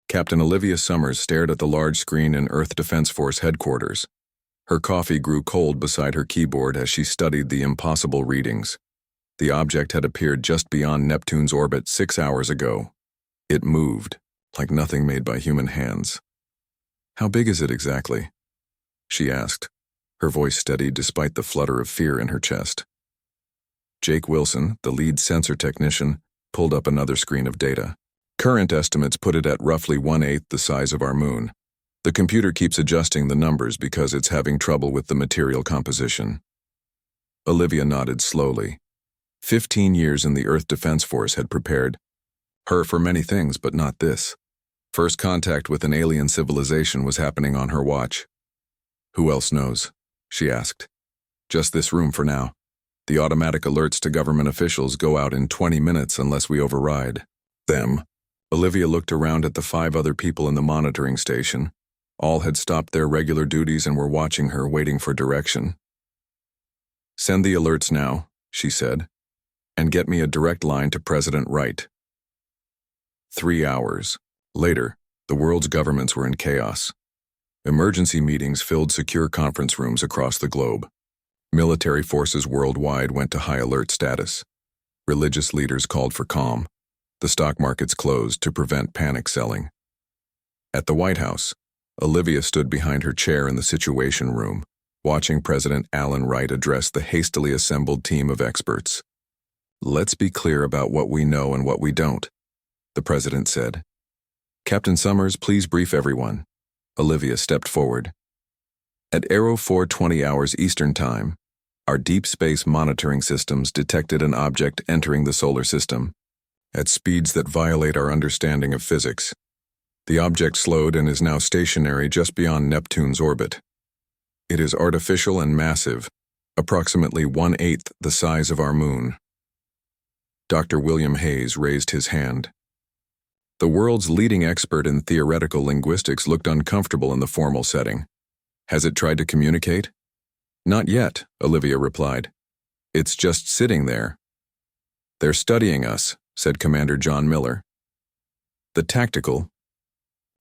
Captain Olivia Summers stared at the large screen in Earth Defense Force headquarters. Her coffee grew cold beside her keyboard as she studied the impossible readings. The object had appeared just beyond Neptune's orbit 6 hours ago. It moved, like nothing made by human hands. "How big is it exactly?" she asked, her voice steady despite the flutter of fear in her chest. Jake Wilson, the lead sensor technician, pulled up another screen of data. "Current estimates put it at roughly 1/8 the size of our moon. The computer keeps adjusting the numbers because it's having trouble with the material composition." Olivia nodded slowly. 15 years in the Earth Defense Force had prepared her for many things, but not this. First contact with an alien civilization was happening on her watch. "Who else knows?" she asked. "Just this room for now. The automatic alerts to government officials go out in 20 minutes unless we override them." Olivia looked around at the 5 other people in the monitoring station. All had stopped their regular duties and were watching her, waiting for direction. "Send the alerts now," she said, "and get me a direct line to President Wright." 3 hours later, the world's governments were in chaos. Emergency meetings filled secure conference rooms across the globe. Military forces worldwide went to high alert status. Religious leaders called for calm. The stock markets closed to prevent panic selling. At the White House, Olivia stood behind her chair in the Situation Room, watching President Alan Wright address the hastily assembled team of experts. "Let's be clear about what we know and what we don't," the president said. "Captain Summers, please brief everyone." Olivia stepped forward. "At Aero 4:20 hours Eastern Time, our deep space monitoring systems detected an object entering the solar system at speeds that violate our understanding of physics. The object slowed and is now stationary just beyond Neptune's orbit. It is artificial and massive, approximately 1/8 the size of our moon." Dr. William Hayes raised his hand. The world's leading expert in theoretical linguistics looked uncomfortable in the formal setting. "Has it tried to communicate?" "Not yet," Olivia replied. "It's just sitting there." "They're studying us," said Commander John Miller. The tactical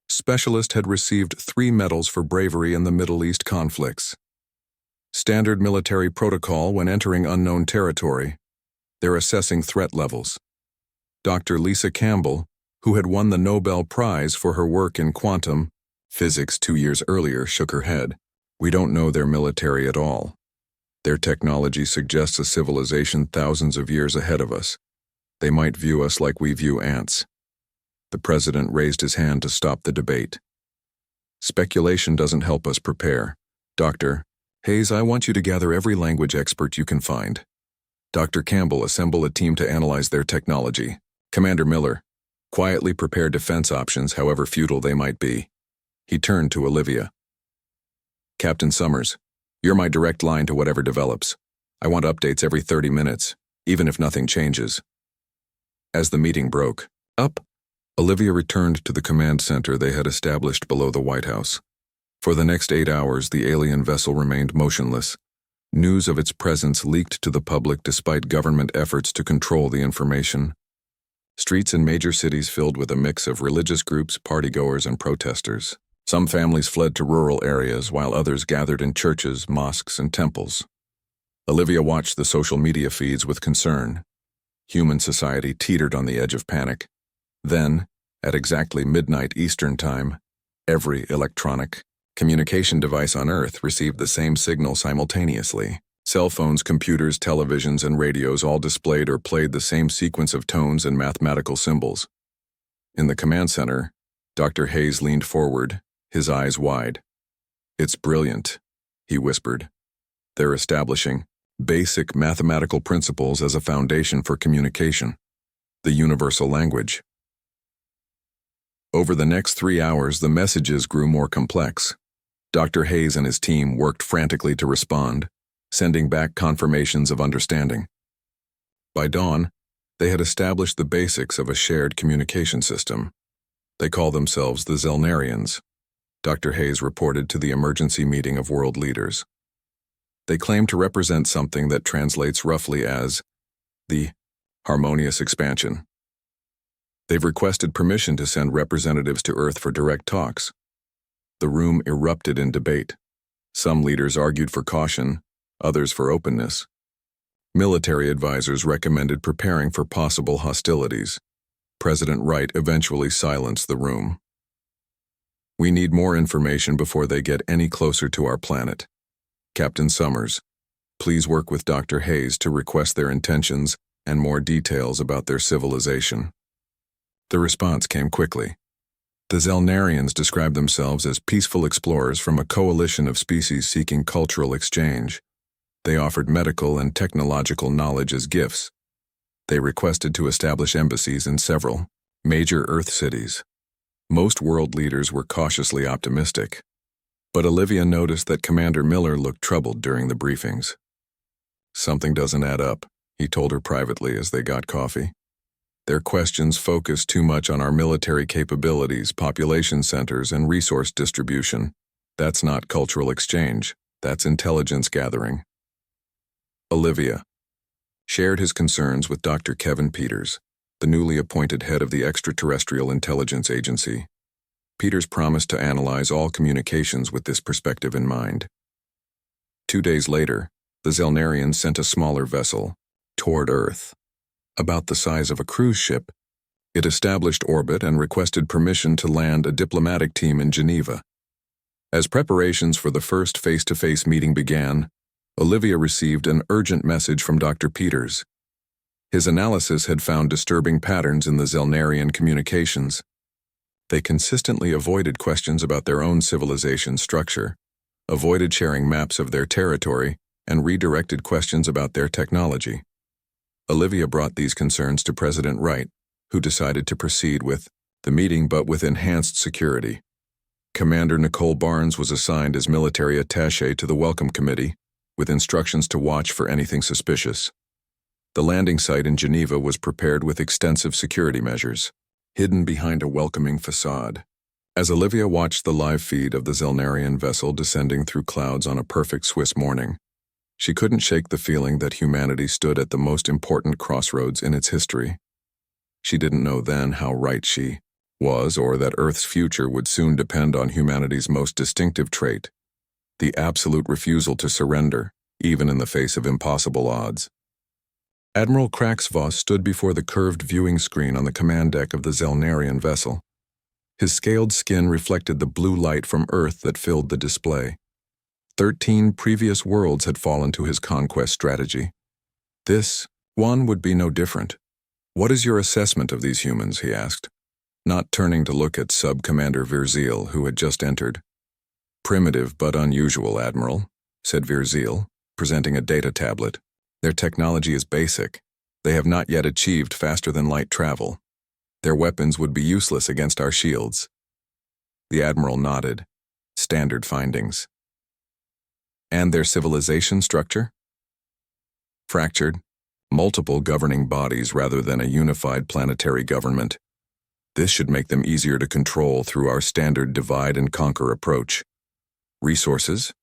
specialist had received 3 medals for bravery in the Middle East conflicts. Standard military protocol when entering unknown territory. They're assessing threat levels. Dr. Lisa Campbell, who had won the Nobel Prize for her work in quantum physics 2 years earlier, shook her head. "We don't know their military at all. Their technology suggests a civilization thousands of years ahead of us. They might view us like we view ants." The president raised his hand to stop the debate. "Speculation doesn't help us prepare. Dr. Hayes, I want you to gather every language expert you can find. Dr. Campbell, assemble a team to analyze their technology. Commander Miller, quietly prepare defense options, however futile they might be." He turned to Olivia. "Captain Summers, you're my direct line to whatever develops. I want updates every 30 minutes, even if nothing changes." As the meeting broke up, Olivia returned to the command center they had established below the White House. For the next 8 hours, the alien vessel remained motionless. News of its presence leaked to the public despite government efforts to control the information. Streets in major cities filled with a mix of religious groups, partygoers, and protesters. Some families fled to rural areas, while others gathered in churches, mosques, and temples. Olivia watched the social media feeds with concern. Human society teetered on the edge of panic. Then, at exactly midnight Eastern Time, every electronic communication device on Earth received the same signal simultaneously. Cell phones, computers, televisions, and radios all displayed or played the same sequence of tones and mathematical symbols. In the command center, Dr. Hayes leaned forward, his eyes wide. "It's brilliant," he whispered. "They're establishing basic mathematical principles as a foundation for communication, the universal language." Over the next 3 hours, the messages grew more complex. Dr. Hayes and his team worked frantically to respond, sending back confirmations of understanding. By dawn, they had established the basics of a shared communication system. They call themselves the Zelnarians, Dr. Hayes reported to the emergency meeting of world leaders. They claim to represent something that translates roughly as the harmonious expansion. They've requested permission to send representatives to Earth for direct talks. The room erupted in debate. Some leaders argued for caution, others for openness. Military advisors recommended preparing for possible hostilities. President Wright eventually silenced the room. We need more information before they get any closer to our planet. Captain Summers, please work with Dr. Hayes to request their intentions and more details about their civilization. The response came quickly. The Zelnarians described themselves as peaceful explorers from a coalition of species seeking cultural exchange. They offered medical and technological knowledge as gifts. They requested to establish embassies in several major Earth cities. Most world leaders were cautiously optimistic, but Olivia noticed that Commander Miller looked troubled during the briefings. Something doesn't add up, he told her privately as they got coffee. Their questions focus too much on our military capabilities, population centers, and resource distribution. That's not cultural exchange, that's intelligence gathering. Olivia shared his concerns with Dr. Kevin Peters, the newly appointed head of the Extraterrestrial Intelligence Agency. Peters promised to analyze all communications with this perspective in mind. 2 days later, the Zelnarians sent a smaller vessel toward Earth. About the size of a cruise ship, it established orbit and requested permission to land a diplomatic team in Geneva. As preparations for the first face-to-face meeting began, Olivia received an urgent message from Dr. Peters. His analysis had found disturbing patterns in the Zelnarian communications. They consistently avoided questions about their own civilization's structure, avoided sharing maps of their territory, and redirected questions about their technology. Olivia brought these concerns to President Wright, who decided to proceed with the meeting but with enhanced security. Commander Nicole Barnes was assigned as military attaché to the Welcome Committee, with instructions to watch for anything suspicious. The landing site in Geneva was prepared with extensive security measures, hidden behind a welcoming facade. As Olivia watched the live feed of the Zelnarian vessel descending through clouds on a perfect Swiss morning, she couldn't shake the feeling that humanity stood at the most important crossroads in its history. She didn't know then how right she was, or that Earth's future would soon depend on humanity's most distinctive trait, the absolute refusal to surrender, even in the face of impossible odds. Admiral Kraxvoss stood before the curved viewing screen on the command deck of the Zelnarian vessel. His scaled skin reflected the blue light from Earth that filled the display. 13 previous worlds had fallen to his conquest strategy. This one would be no different. "What is your assessment of these humans?" he asked, not turning to look at Sub-Commander Virzil, who had just entered. "Primitive but unusual, Admiral," said Virzil, presenting a data tablet. "Their technology is basic. They have not yet achieved faster-than-light travel. Their weapons would be useless against our shields." The Admiral nodded. "Standard findings." "And their civilization structure?" "Fractured. Multiple governing bodies rather than a unified planetary government. This should make them easier to control through our standard divide-and-conquer approach. Resources?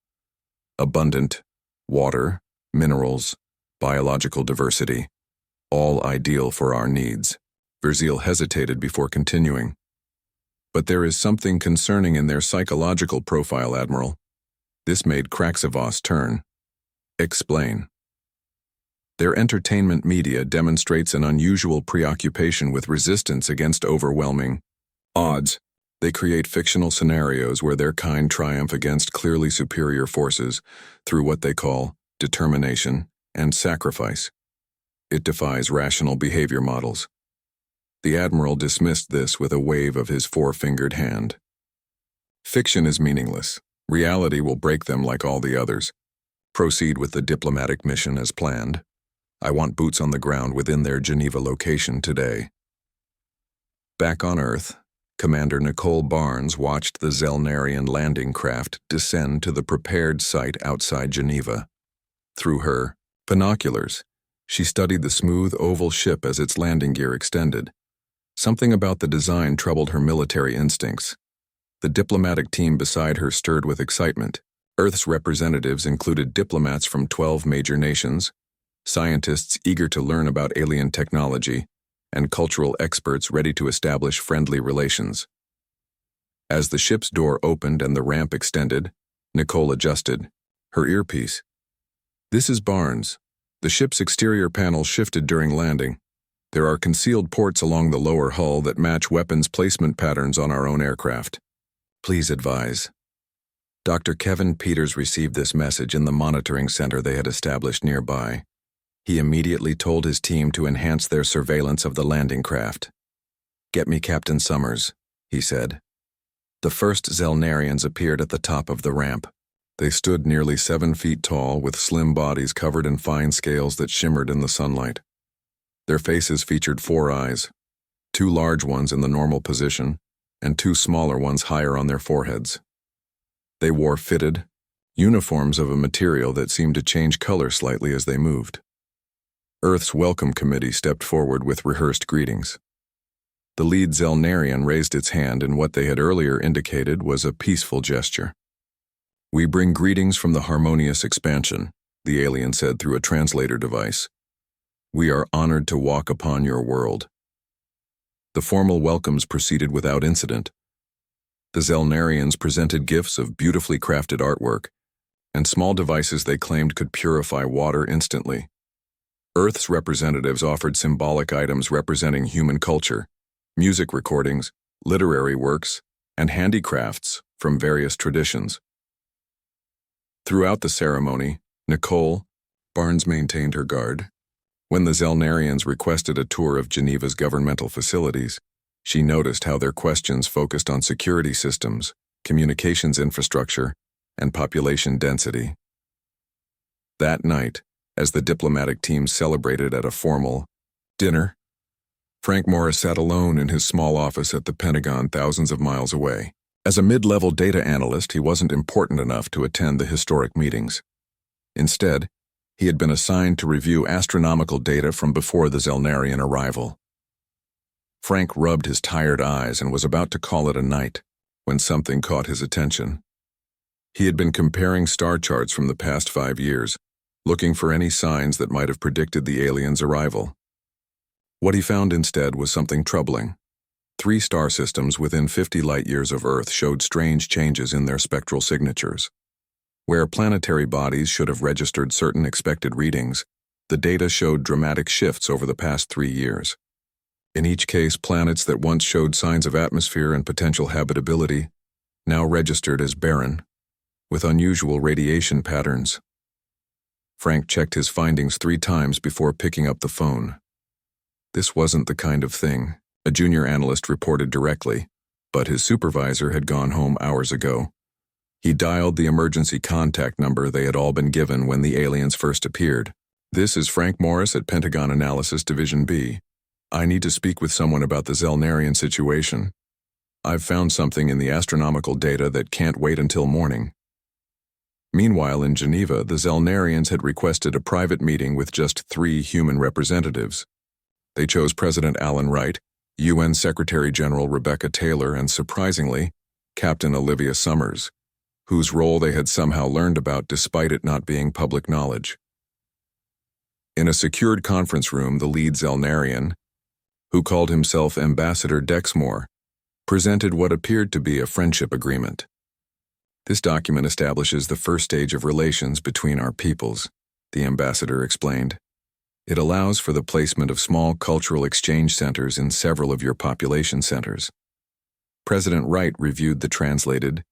Abundant. Water, minerals, biological diversity. All ideal for our needs." Virzil hesitated before continuing. "But there is something concerning in their psychological profile, Admiral." This made Kraxvoss turn. "Explain." "Their entertainment media demonstrates an unusual preoccupation with resistance against overwhelming odds. They create fictional scenarios where their kind triumph against clearly superior forces through what they call determination and sacrifice. It defies rational behavior models." The Admiral dismissed this with a wave of his four-fingered hand. "Fiction is meaningless. Reality will break them like all the others. Proceed with the diplomatic mission as planned. I want boots on the ground within their Geneva location today." Back on Earth, Commander Nicole Barnes watched the Zelnarian landing craft descend to the prepared site outside Geneva. Through her binoculars, she studied the smooth oval ship as its landing gear extended. Something about the design troubled her military instincts. The diplomatic team beside her stirred with excitement. Earth's representatives included diplomats from 12 major nations, scientists eager to learn about alien technology, and cultural experts ready to establish friendly relations. As the ship's door opened and the ramp extended, Nicole adjusted her earpiece. "This is Barnes. The ship's exterior panel shifted during landing. There are concealed ports along the lower hull that match weapons placement patterns on our own aircraft. Please advise." Dr. Kevin Peters received this message in the monitoring center they had established nearby. He immediately told his team to enhance their surveillance of the landing craft. "Get me Captain Summers," he said. The first Zelnarians appeared at the top of the ramp. They stood nearly 7 feet tall, with slim bodies covered in fine scales that shimmered in the sunlight. Their faces featured 4 eyes, 2 large ones in the normal position, and 2 smaller ones higher on their foreheads. They wore fitted uniforms of a material that seemed to change color slightly as they moved. Earth's welcome committee stepped forward with rehearsed greetings. The lead Zelnarian raised its hand in what they had earlier indicated was a peaceful gesture. "We bring greetings from the harmonious expansion," the alien said through a translator device. "We are honored to walk upon your world." The formal welcomes proceeded without incident. The Zelnarians presented gifts of beautifully crafted artwork and small devices they claimed could purify water instantly. Earth's representatives offered symbolic items representing human culture, music recordings, literary works, and handicrafts from various traditions. Throughout the ceremony, Nicole Barnes maintained her guard. When the Zelnarians requested a tour of Geneva's governmental facilities, she noticed how their questions focused on security systems, communications infrastructure, and population density. That night, as the diplomatic team celebrated at a formal dinner, Frank Morris sat alone in his small office at the Pentagon thousands of miles away. As a mid-level data analyst, he wasn't important enough to attend the historic meetings. Instead, he had been assigned to review astronomical data from before the Zelnarian arrival. Frank rubbed his tired eyes and was about to call it a night when something caught his attention. He had been comparing star charts from the past 5 years, looking for any signs that might have predicted the aliens' arrival. What he found instead was something troubling. 3 star systems within 50 light-years of Earth showed strange changes in their spectral signatures. Where planetary bodies should have registered certain expected readings, the data showed dramatic shifts over the past 3 years. In each case, planets that once showed signs of atmosphere and potential habitability now registered as barren, with unusual radiation patterns. Frank checked his findings 3 times before picking up the phone. This wasn't the kind of thing, a junior analyst reported directly, but his supervisor had gone home hours ago. He dialed the emergency contact number they had all been given when the aliens first appeared. "This is Frank Morris at Pentagon Analysis Division B. I need to speak with someone about the Zelnarian situation. I've found something in the astronomical data that can't wait until morning." Meanwhile, in Geneva, the Zelnarians had requested a private meeting with just 3 human representatives. They chose President Alan Wright, UN Secretary-General Rebecca Taylor, and surprisingly, Captain Olivia Summers, whose role they had somehow learned about despite it not being public knowledge. In a secured conference room, the lead Zelnarian, who called himself Ambassador Dexmore, presented what appeared to be a friendship agreement. "This document establishes the first stage of relations between our peoples," the ambassador explained. "It allows for the placement of small cultural exchange centers in several of your population centers." President Wright reviewed the translated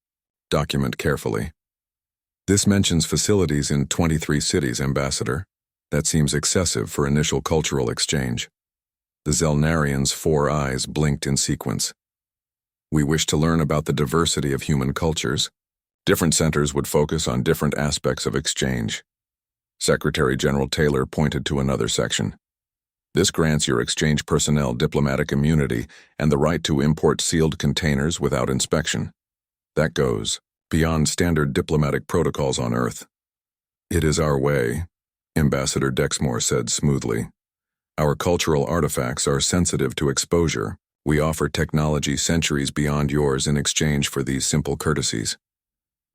document carefully. "This mentions facilities in 23 cities, Ambassador. That seems excessive for initial cultural exchange." The Zelnarians' 4 eyes blinked in sequence. "We wish to learn about the diversity of human cultures. Different centers would focus on different aspects of exchange." Secretary-General Taylor pointed to another section. "This grants your exchange personnel diplomatic immunity and the right to import sealed containers without inspection. That goes beyond standard diplomatic protocols on Earth." "It is our way," Ambassador Dexmore said smoothly. "Our cultural artifacts are sensitive to exposure. We offer technology centuries beyond yours in exchange for these simple courtesies."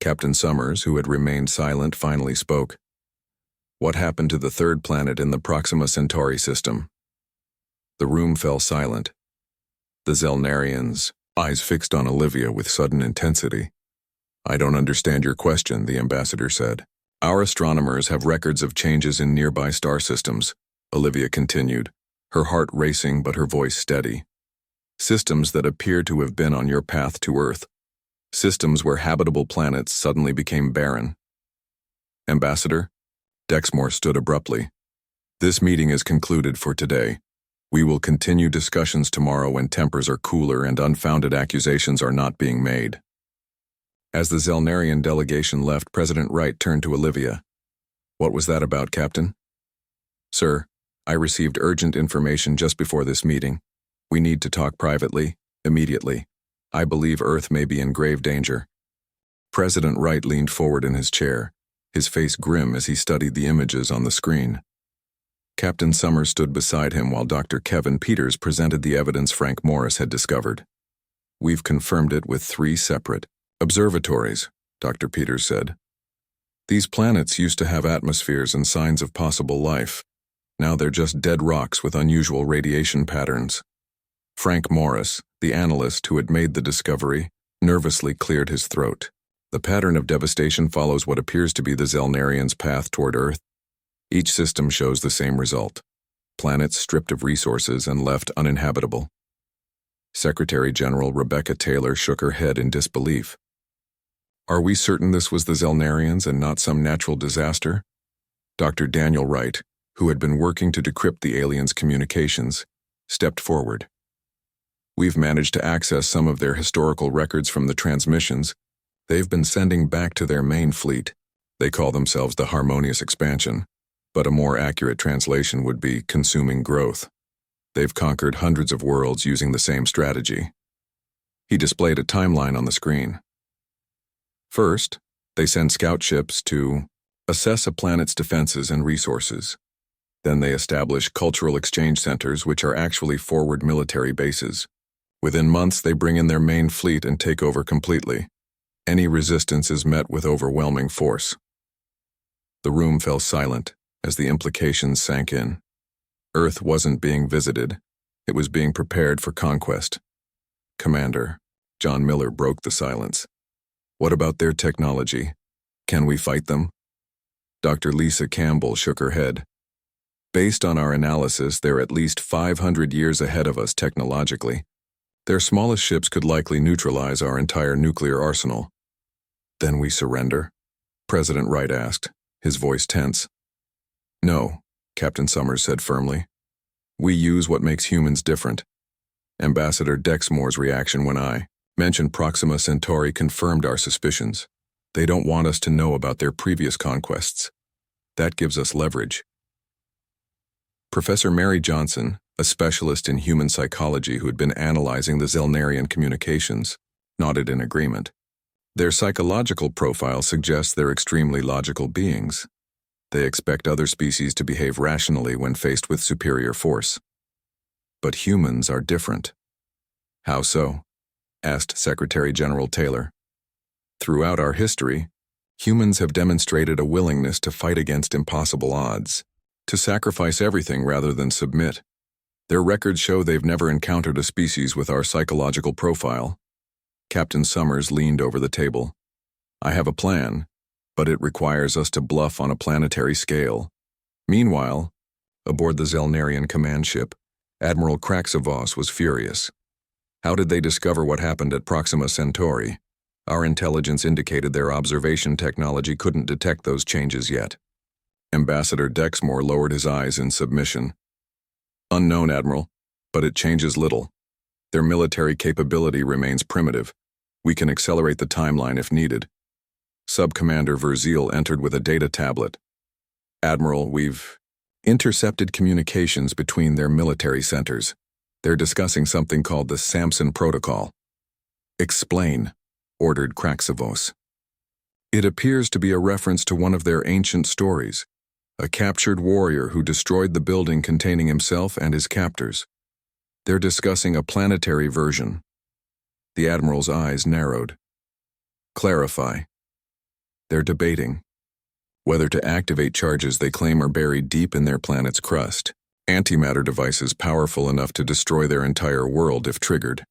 Captain Summers, who had remained silent, finally spoke. "What happened to the 3rd planet in the Proxima Centauri system?" The room fell silent. The Zelnarians' eyes fixed on Olivia with sudden intensity. "I don't understand your question," the ambassador said. "Our astronomers have records of changes in nearby star systems," Olivia continued, her heart racing but her voice steady. "Systems that appear to have been on your path to Earth. Systems where habitable planets suddenly became barren." "Ambassador?" Dexmore stood abruptly. "This meeting is concluded for today. We will continue discussions tomorrow when tempers are cooler and unfounded accusations are not being made." As the Zelnarian delegation left, President Wright turned to Olivia. "What was that about, Captain?" "Sir, I received urgent information just before this meeting. We need to talk privately, immediately. I believe Earth may be in grave danger." President Wright leaned forward in his chair, his face grim as he studied the images on the screen. Captain Summers stood beside him while Dr. Kevin Peters presented the evidence Frank Morris had discovered. "We've confirmed it with 3 separate observatories," Dr. Peters said. "These planets used to have atmospheres and signs of possible life. Now they're just dead rocks with unusual radiation patterns." Frank Morris, the analyst who had made the discovery, nervously cleared his throat. "The pattern of devastation follows what appears to be the Zelnarians' path toward Earth. Each system shows the same result: planets stripped of resources and left uninhabitable." Secretary General Rebecca Taylor shook her head in disbelief. "Are we certain this was the Zelnarians and not some natural disaster?" Dr. Daniel Wright, who had been working to decrypt the aliens' communications, stepped forward. "We've managed to access some of their historical records from the transmissions they've been sending back to their main fleet. They call themselves the Harmonious Expansion, but a more accurate translation would be Consuming Growth. They've conquered hundreds of worlds using the same strategy." He displayed a timeline on the screen. "First, they send scout ships to assess a planet's defenses and resources. Then they establish cultural exchange centers, which are actually forward military bases. Within months, they bring in their main fleet and take over completely. Any resistance is met with overwhelming force." The room fell silent as the implications sank in. Earth wasn't being visited. It was being prepared for conquest. "Commander," John Miller broke the silence. "What about their technology? Can we fight them?" Dr. Lisa Campbell shook her head. "Based on our analysis, they're at least 500 years ahead of us technologically. Their smallest ships could likely neutralize our entire nuclear arsenal." "Then we surrender?" President Wright asked, his voice tense. "No," Captain Summers said firmly. "We use what makes humans different." Ambassador Dexmore's reaction when I mentioned Proxima Centauri confirmed our suspicions. They don't want us to know about their previous conquests. That gives us leverage. Professor Mary Johnson, a specialist in human psychology who had been analyzing the Zelnarian communications, nodded in agreement. "Their psychological profile suggests they're extremely logical beings. They expect other species to behave rationally when faced with superior force. But humans are different." "How so?" asked Secretary General Taylor. "Throughout our history, humans have demonstrated a willingness to fight against impossible odds, to sacrifice everything rather than submit. Their records show they've never encountered a species with our psychological profile." Captain Summers leaned over the table. "I have a plan, but it requires us to bluff on a planetary scale." Meanwhile, aboard the Zelnarian command ship, Admiral Kraxavos was furious. "How did they discover what happened at Proxima Centauri? Our intelligence indicated their observation technology couldn't detect those changes yet." Ambassador Dexmore lowered his eyes in submission. "Unknown, Admiral, but it changes little. Their military capability remains primitive. We can accelerate the timeline if needed." Sub-Commander Verzeal entered with a data tablet. "Admiral, we've intercepted communications between their military centers. They're discussing something called the Samson Protocol." "Explain," ordered Kraxavos. "It appears to be a reference to one of their ancient stories, a captured warrior who destroyed the building containing himself and his captors. They're discussing a planetary version." The Admiral's eyes narrowed. "Clarify." "They're debating whether to activate charges they claim are buried deep in their planet's crust Antimatter devices powerful enough to destroy their entire world if triggered.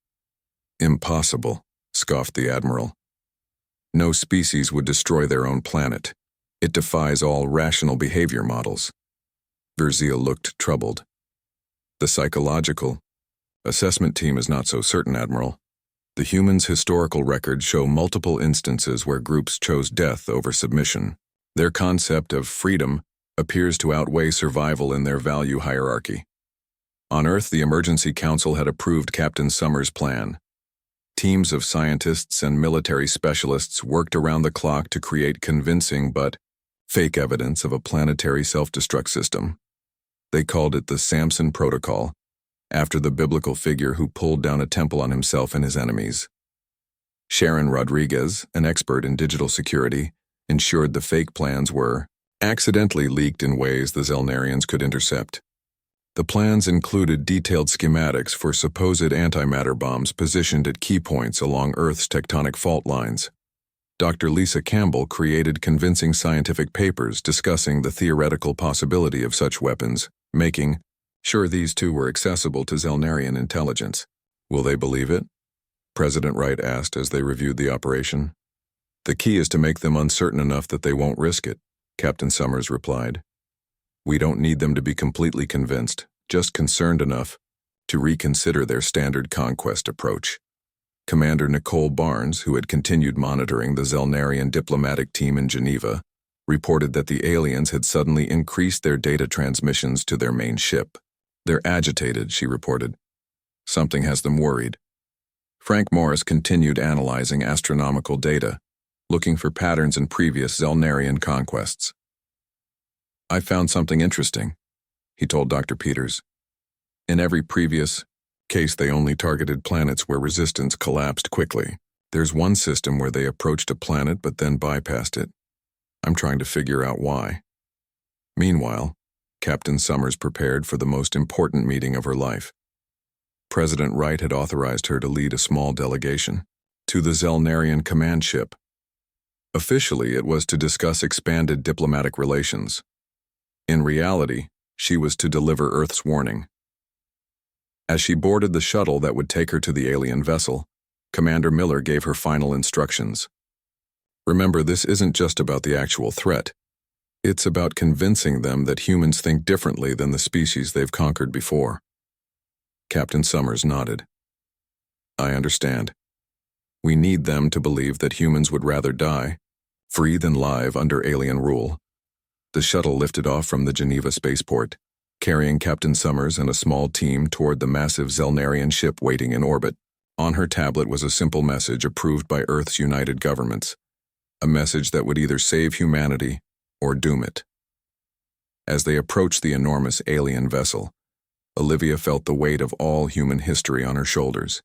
Impossible, scoffed the Admiral. No species would destroy their own planet. It defies all rational behavior models. Verziel looked troubled. The psychological assessment team is not so certain, Admiral. The humans' historical records show multiple instances where groups chose death over submission. Their concept of freedom appears to outweigh survival in their value hierarchy. On Earth, the Emergency Council had approved Captain Summers' plan. Teams of scientists and military specialists worked around the clock to create convincing but fake evidence of a planetary self-destruct system. They called it the Samson Protocol, after the biblical figure who pulled down a temple on himself and his enemies. Sharon Rodriguez, an expert in digital security, ensured the fake plans were accidentally leaked in ways the Zelnarians could intercept. The plans included detailed schematics for supposed antimatter bombs positioned at key points along Earth's tectonic fault lines. Dr. Lisa Campbell created convincing scientific papers discussing the theoretical possibility of such weapons, making sure these too were accessible to Zelnarian intelligence. Will they believe it? President Wright asked as they reviewed the operation. The key is to make them uncertain enough that they won't risk it, Captain Summers replied. We don't need them to be completely convinced, just concerned enough to reconsider their standard conquest approach. Commander Nicole Barnes, who had continued monitoring the Zelnarian diplomatic team in Geneva, reported that the aliens had suddenly increased their data transmissions to their main ship. They're agitated, she reported. Something has them worried. Frank Morris continued analyzing astronomical data, looking for patterns in previous Zelnarian conquests. I found something interesting, he told Dr. Peters. In every previous case, they only targeted planets where resistance collapsed quickly. There's one system where they approached a planet but then bypassed it. I'm trying to figure out why. Meanwhile, Captain Summers prepared for the most important meeting of her life. President Wright had authorized her to lead a small delegation to the Zelnarian command ship. Officially, it was to discuss expanded diplomatic relations. In reality, she was to deliver Earth's warning. As she boarded the shuttle that would take her to the alien vessel, Commander Miller gave her final instructions. Remember, this isn't just about the actual threat. It's about convincing them that humans think differently than the species they've conquered before. Captain Summers nodded. I understand. We need them to believe that humans would rather die, free than live under alien rule. The shuttle lifted off from the Geneva spaceport, carrying Captain Summers and a small team toward the massive Zelnarian ship waiting in orbit. On her tablet was a simple message approved by Earth's united governments, a message that would either save humanity or doom it. As they approached the enormous alien vessel, Olivia felt the weight of all human history on her shoulders.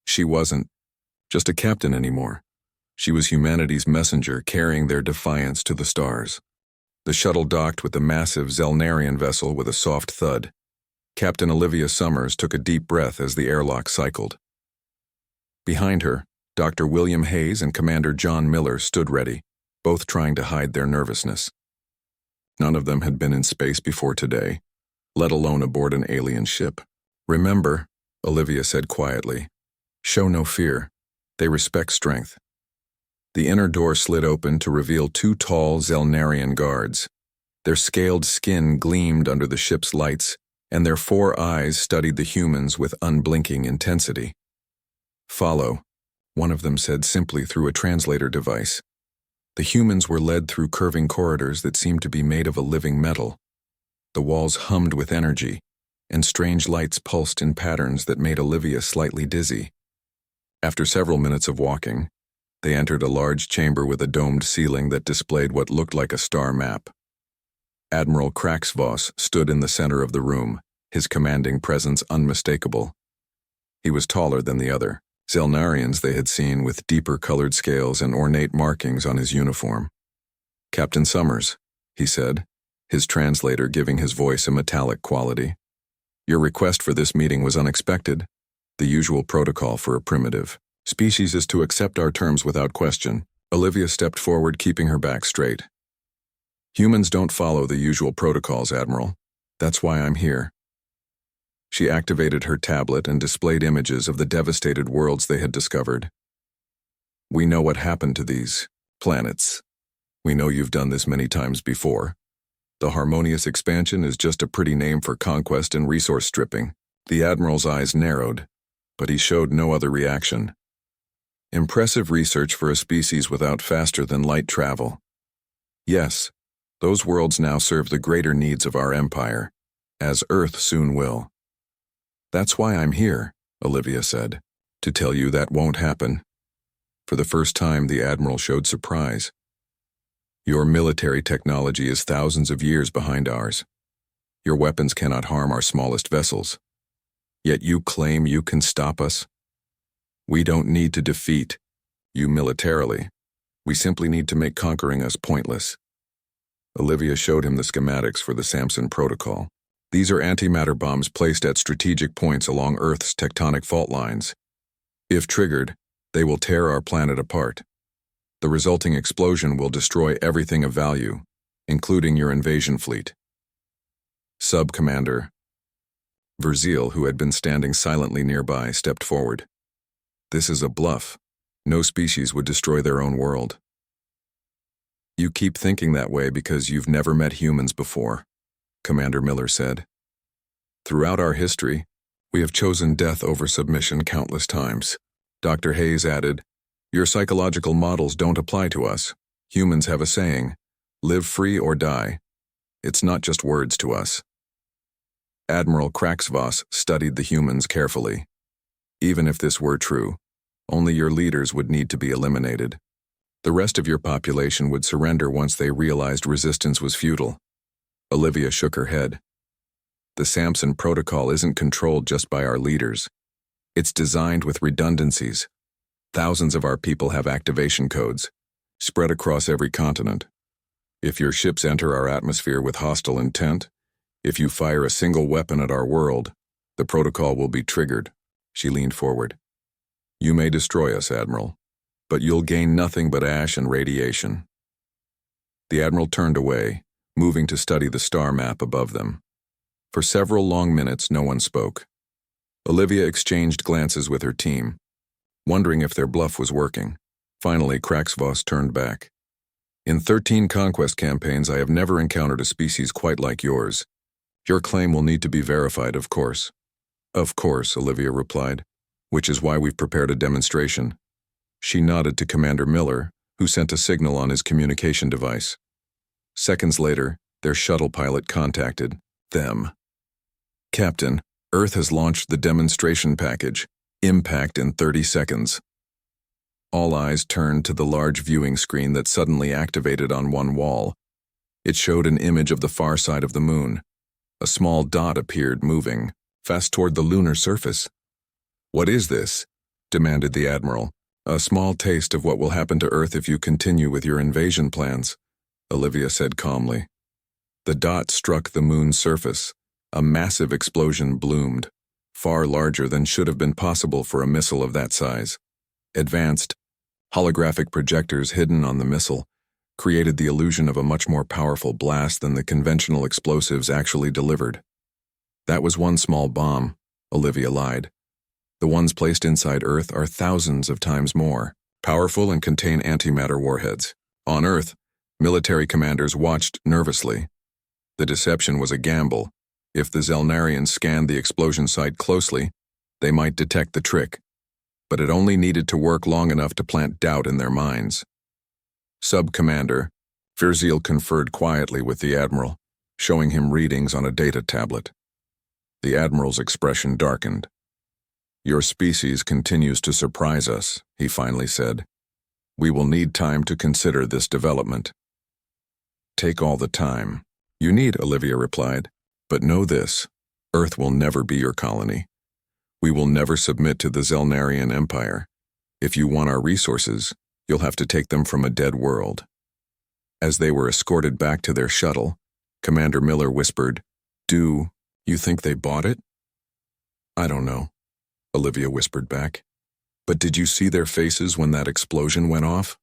She wasn't just a captain anymore. She was humanity's messenger carrying their defiance to the stars. The shuttle docked with the massive Zelnarian vessel with a soft thud. Captain Olivia Summers took a deep breath as the airlock cycled. Behind her, Dr. William Hayes and Commander John Miller stood ready, both trying to hide their nervousness. None of them had been in space before today, let alone aboard an alien ship. Remember, Olivia said quietly, show no fear. They respect strength. The inner door slid open to reveal two tall Zelnarian guards. Their scaled skin gleamed under the ship's lights, and their 4 eyes studied the humans with unblinking intensity. Follow, one of them said simply through a translator device. The humans were led through curving corridors that seemed to be made of a living metal. The walls hummed with energy, and strange lights pulsed in patterns that made Olivia slightly dizzy. After several minutes of walking, they entered a large chamber with a domed ceiling that displayed what looked like a star map. Admiral Kraxvoss stood in the center of the room, his commanding presence unmistakable. He was taller than the other Zelnarians they had seen, with deeper colored scales and ornate markings on his uniform. Captain Summers, he said, his translator giving his voice a metallic quality. Your request for this meeting was unexpected. The usual protocol for a primitive species is to accept our terms without question. Olivia stepped forward, keeping her back straight. Humans don't follow the usual protocols, Admiral. That's why I'm here. She activated her tablet and displayed images of the devastated worlds they had discovered. We know what happened to these planets. We know you've done this many times before. The harmonious expansion is just a pretty name for conquest and resource stripping. The Admiral's eyes narrowed, but he showed no other reaction. Impressive research for a species without faster-than-light travel. Yes, those worlds now serve the greater needs of our empire, as Earth soon will. That's why I'm here, Olivia said, to tell you that won't happen. For the first time, the Admiral showed surprise. Your military technology is thousands of years behind ours. Your weapons cannot harm our smallest vessels. Yet you claim you can stop us? We don't need to defeat you militarily. We simply need to make conquering us pointless. Olivia showed him the schematics for the Samson Protocol. These are antimatter bombs placed at strategic points along Earth's tectonic fault lines. If triggered, they will tear our planet apart. The resulting explosion will destroy everything of value, including your invasion fleet. Sub-Commander Verzil, who had been standing silently nearby, stepped forward. This is a bluff. No species would destroy their own world. You keep thinking that way because you've never met humans before, Commander Miller said. Throughout our history, we have chosen death over submission countless times. Dr. Hayes added, your psychological models don't apply to us. Humans have a saying, live free or die. It's not just words to us. Admiral Kraxvos studied the humans carefully. Even if this were true, only your leaders would need to be eliminated. The rest of your population would surrender once they realized resistance was futile. Olivia shook her head. The Samson Protocol isn't controlled just by our leaders. It's designed with redundancies. Thousands of our people have activation codes, spread across every continent. If your ships enter our atmosphere with hostile intent, if you fire a single weapon at our world, the protocol will be triggered. She leaned forward. You may destroy us, Admiral, but you'll gain nothing but ash and radiation. The Admiral turned away, moving to study the star map above them. For several long minutes, no one spoke. Olivia exchanged glances with her team, wondering if their bluff was working. Finally, Kraxvos turned back. In 13 conquest campaigns, I have never encountered a species quite like yours. Your claim will need to be verified, of course. Of course, Olivia replied, which is why we've prepared a demonstration. She nodded to Commander Miller, who sent a signal on his communication device. Seconds later, their shuttle pilot contacted them. Captain, Earth has launched the demonstration package. Impact in 30 seconds. All eyes turned to the large viewing screen that suddenly activated on one wall. It showed an image of the far side of the moon. A small dot appeared, moving fast toward the lunar surface. What is this? Demanded the Admiral. A small taste of what will happen to Earth if you continue with your invasion plans, Olivia said calmly. The dot struck the moon's surface. A massive explosion bloomed, far larger than should have been possible for a missile of that size. Advanced, holographic projectors hidden on the missile created the illusion of a much more powerful blast than the conventional explosives actually delivered. That was one small bomb, Olivia lied. The ones placed inside Earth are thousands of times more powerful and contain antimatter warheads. On Earth, military commanders watched nervously. The deception was a gamble. If the Zelnarians scanned the explosion site closely, they might detect the trick. But it only needed to work long enough to plant doubt in their minds. Sub-Commander Verzil conferred quietly with the Admiral, showing him readings on a data tablet. The Admiral's expression darkened. Your species continues to surprise us, he finally said. We will need time to consider this development. Take all the time you need, Olivia replied. But know this, Earth will never be your colony. We will never submit to the Zelnarian Empire. If you want our resources, you'll have to take them from a dead world. As they were escorted back to their shuttle, Commander Miller whispered, Do you think they bought it? I don't know, Olivia whispered back. But did you see their faces when that explosion went off?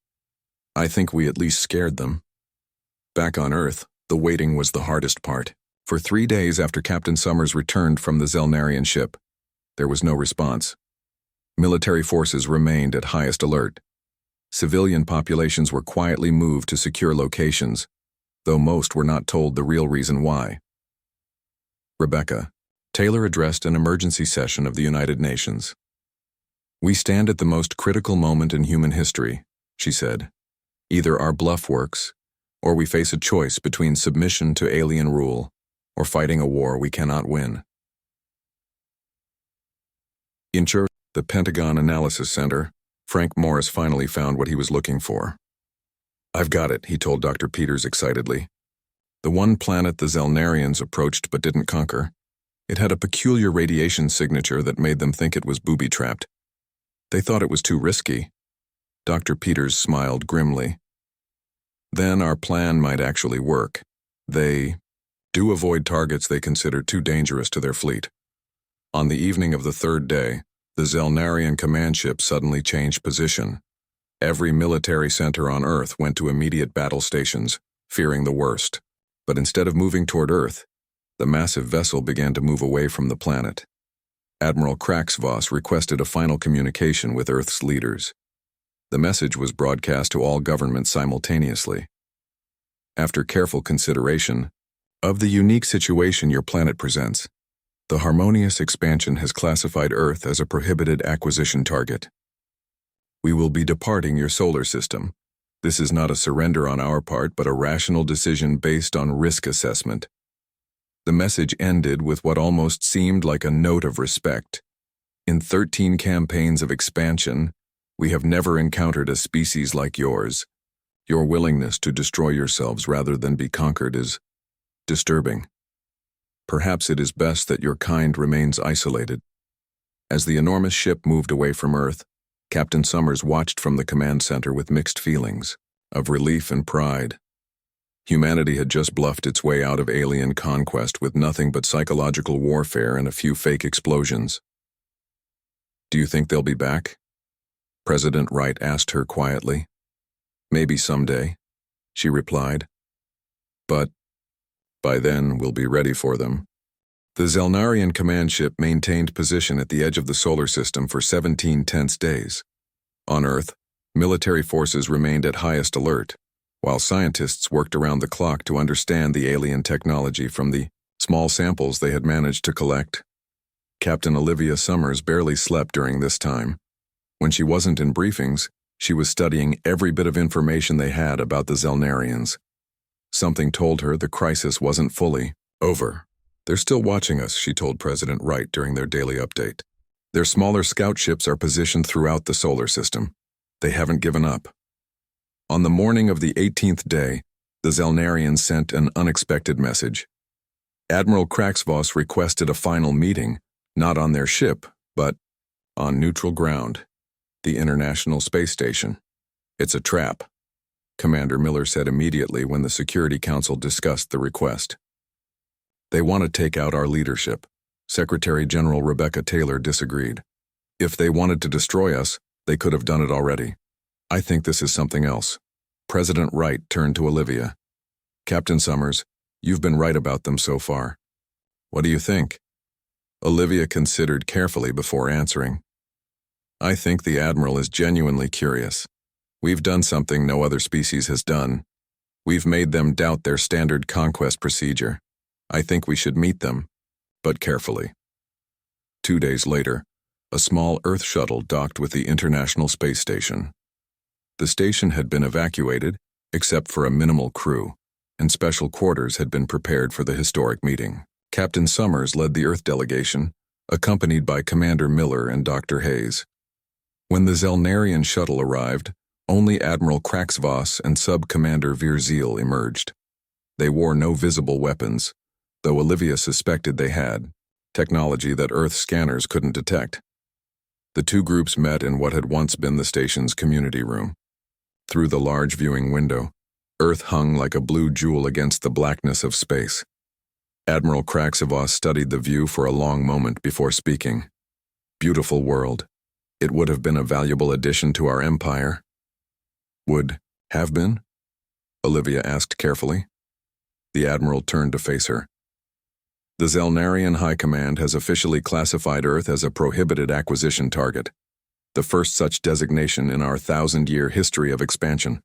I think we at least scared them. Back on Earth, the waiting was the hardest part. For 3 days after Captain Summers returned from the Zelnarian ship, there was no response. Military forces remained at highest alert. Civilian populations were quietly moved to secure locations, though most were not told the real reason why. Rebecca, Taylor addressed an emergency session of the United Nations. "We stand at the most critical moment in human history," she said. "Either our bluff works, or we face a choice between submission to alien rule or fighting a war we cannot win." In the Pentagon Analysis Center, Frank Morris finally found what he was looking for. "I've got it," he told Dr. Peters excitedly. "The one planet the Zelnarians approached but didn't conquer. It had a peculiar radiation signature that made them think it was booby-trapped. They thought it was too risky." Dr. Peters smiled grimly. "Then our plan might actually work. They do avoid targets they consider too dangerous to their fleet." On the evening of the third day, the Zelnarian command ship suddenly changed position. Every military center on Earth went to immediate battle stations, fearing the worst. But instead of moving toward Earth, the massive vessel began to move away from the planet. Admiral Kraxvoss requested a final communication with Earth's leaders. The message was broadcast to all governments simultaneously. "After careful consideration of the unique situation your planet presents, the harmonious expansion has classified Earth as a prohibited acquisition target. We will be departing your solar system. This is not a surrender on our part, but a rational decision based on risk assessment." The message ended with what almost seemed like a note of respect. "In 13 campaigns of expansion, we have never encountered a species like yours. Your willingness to destroy yourselves rather than be conquered is disturbing. Perhaps it is best that your kind remains isolated." As the enormous ship moved away from Earth, Captain Summers watched from the command center with mixed feelings of relief and pride. Humanity had just bluffed its way out of alien conquest with nothing but psychological warfare and a few fake explosions. "Do you think they'll be back?" President Wright asked her quietly. "Maybe someday," she replied. "But by then we'll be ready for them." The Zelnarian command ship maintained position at the edge of the solar system for 17 tense days. On Earth, military forces remained at highest alert, while scientists worked around the clock to understand the alien technology from the small samples they had managed to collect. Captain Olivia Summers barely slept during this time. When she wasn't in briefings, she was studying every bit of information they had about the Zelnarians. Something told her the crisis wasn't fully over. "They're still watching us," she told President Wright during their daily update. "Their smaller scout ships are positioned throughout the solar system. They haven't given up." On the morning of the 18th day, the Zelnarians sent an unexpected message. Admiral Kraxvoss requested a final meeting, not on their ship, but on neutral ground, the International Space Station. "It's a trap," Commander Miller said immediately when the Security Council discussed the request. "They want to take out our leadership." Secretary General Rebecca Taylor disagreed. "If they wanted to destroy us, they could have done it already. I think this is something else." President Wright turned to Olivia. "Captain Summers, you've been right about them so far. What do you think?" Olivia considered carefully before answering. "I think the Admiral is genuinely curious. We've done something no other species has done. We've made them doubt their standard conquest procedure. I think we should meet them, but carefully." 2 days later, a small Earth shuttle docked with the International Space Station. The station had been evacuated, except for a minimal crew, and special quarters had been prepared for the historic meeting. Captain Summers led the Earth delegation, accompanied by Commander Miller and Dr. Hayes. When the Zelnarian shuttle arrived, only Admiral Kraxvoss and Sub-Commander Virzeal emerged. They wore no visible weapons, though Olivia suspected they had, technology that Earth scanners couldn't detect. The two groups met in what had once been the station's community room. Through the large viewing window, Earth hung like a blue jewel against the blackness of space. Admiral Kraxvoss studied the view for a long moment before speaking. "Beautiful world. It would have been a valuable addition to our empire." "Would have been?" Olivia asked carefully. The Admiral turned to face her. The Zelnarian High Command has officially classified Earth as a prohibited acquisition target, the first such designation in our 1,000-year history of expansion.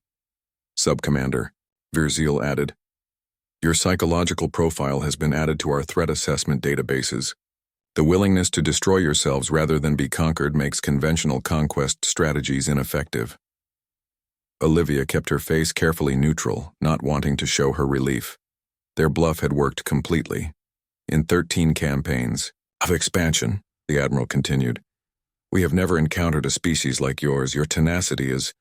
Subcommander Virzil added, "Your psychological profile has been added to our threat assessment databases. The willingness to destroy yourselves rather than be conquered makes conventional conquest strategies ineffective." Olivia kept her face carefully neutral, not wanting to show her relief. Their bluff had worked completely. In 13 campaigns of expansion, the Admiral continued, we have never encountered a species like yours. Your tenacity is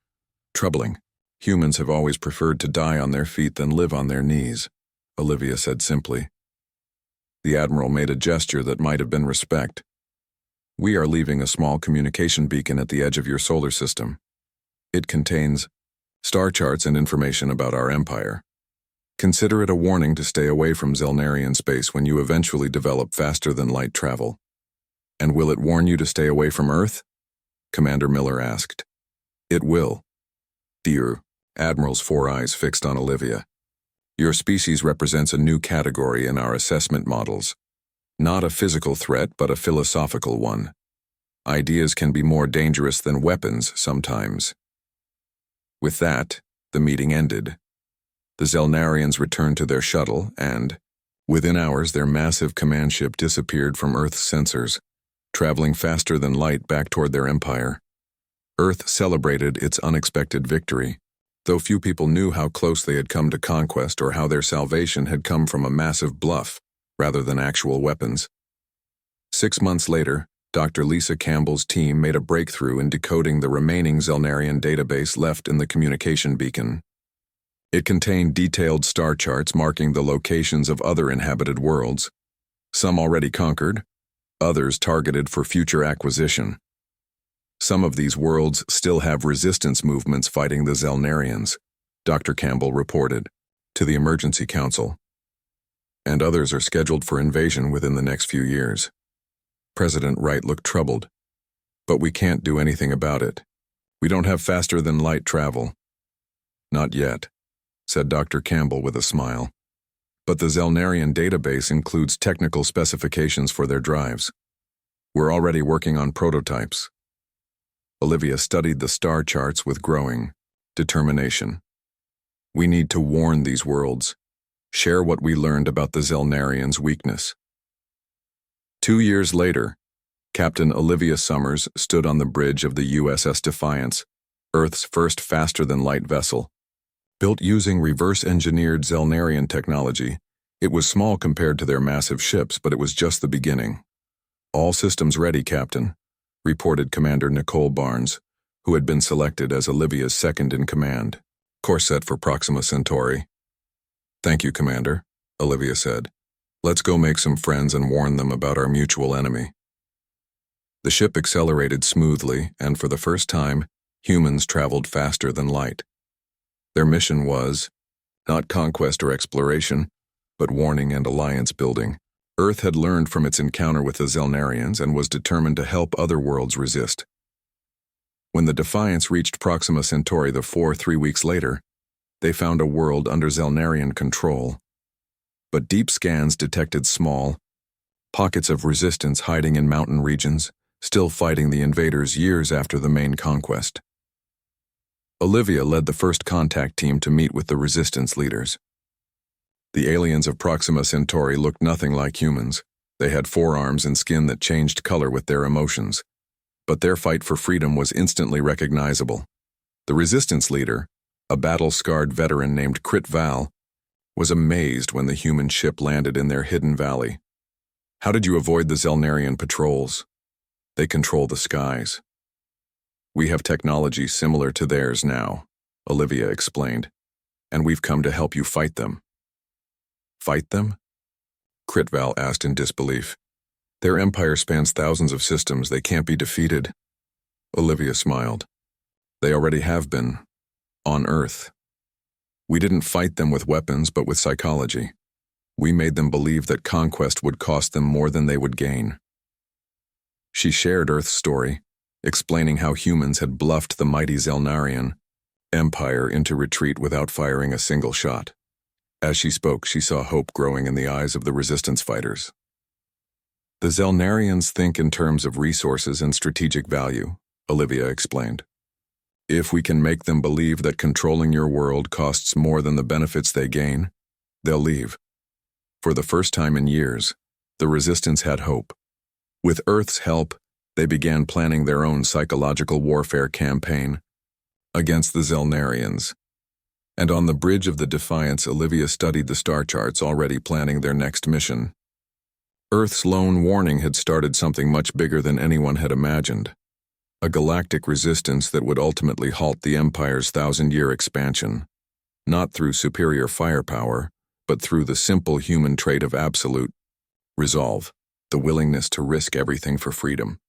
troubling. Humans have always preferred to die on their feet than live on their knees, Olivia said simply. The Admiral made a gesture that might have been respect. We are leaving a small communication beacon at the edge of your solar system. It contains star charts and information about our empire. Consider it a warning to stay away from Zelnarian space when you eventually develop faster-than-light travel. And will it warn you to stay away from Earth? Commander Miller asked. It will. The Admiral's 4 eyes fixed on Olivia. Your species represents a new category in our assessment models. Not a physical threat, but a philosophical one. Ideas can be more dangerous than weapons sometimes. With that, the meeting ended. The Zelnarians returned to their shuttle and, within hours, their massive command ship disappeared from Earth's sensors, traveling faster than light back toward their empire. Earth celebrated its unexpected victory, though few people knew how close they had come to conquest or how their salvation had come from a massive bluff rather than actual weapons. 6 months later, Dr. Lisa Campbell's team made a breakthrough in decoding the remaining Zelnarian database left in the communication beacon. It contained detailed star charts marking the locations of other inhabited worlds, some already conquered, others targeted for future acquisition. Some of these worlds still have resistance movements fighting the Zelnarians, Dr. Campbell reported, to the Emergency Council. And others are scheduled for invasion within the next few years. President Wright looked troubled. But we can't do anything about it. We don't have faster-than-light travel. Not yet, said Dr. Campbell with a smile. But the Zelnarian database includes technical specifications for their drives. We're already working on prototypes. Olivia studied the star charts with growing determination. We need to warn these worlds, share what we learned about the Zelnarians' weakness. 2 years later, Captain Olivia Summers stood on the bridge of the USS Defiance, Earth's first faster-than-light vessel. Built using reverse-engineered Zelnarian technology, it was small compared to their massive ships, but it was just the beginning. All systems ready, Captain, reported Commander Nicole Barnes, who had been selected as Olivia's second-in-command. Course set for Proxima Centauri. Thank you, Commander, Olivia said. Let's go make some friends and warn them about our mutual enemy. The ship accelerated smoothly, and for the first time, humans traveled faster than light. Their mission was not conquest or exploration, but warning and alliance building. Earth had learned from its encounter with the Zelnarians and was determined to help other worlds resist. When the Defiance reached Proxima Centauri 3 weeks later, they found a world under Zelnarian control. But deep scans detected small pockets of resistance hiding in mountain regions, still fighting the invaders years after the main conquest. Olivia led the first contact team to meet with the resistance leaders. The aliens of Proxima Centauri looked nothing like humans. They had forearms and skin that changed color with their emotions. But their fight for freedom was instantly recognizable. The resistance leader, a battle-scarred veteran named Crit Val, was amazed when the human ship landed in their hidden valley. How did you avoid the Zelnarian patrols? They control the skies. We have technology similar to theirs now, Olivia explained, and we've come to help you fight them. Fight them? Critval asked in disbelief. Their empire spans thousands of systems. They can't be defeated. Olivia smiled. They already have been. On Earth. We didn't fight them with weapons, but with psychology. We made them believe that conquest would cost them more than they would gain. She shared Earth's story, explaining how humans had bluffed the mighty Zelnarian empire into retreat without firing a single shot. As she spoke, she saw hope growing in the eyes of the resistance fighters. The Zelnarians think in terms of resources and strategic value, Olivia explained. If we can make them believe that controlling your world costs more than the benefits they gain, they'll leave. For the first time in years, the Resistance had hope. With Earth's help, they began planning their own psychological warfare campaign against the Zelnarians. And on the bridge of the Defiance, Olivia studied the star charts, already planning their next mission. Earth's lone warning had started something much bigger than anyone had imagined. A galactic resistance that would ultimately halt the Empire's 1,000-year expansion, not through superior firepower, but through the simple human trait of absolute resolve, the willingness to risk everything for freedom.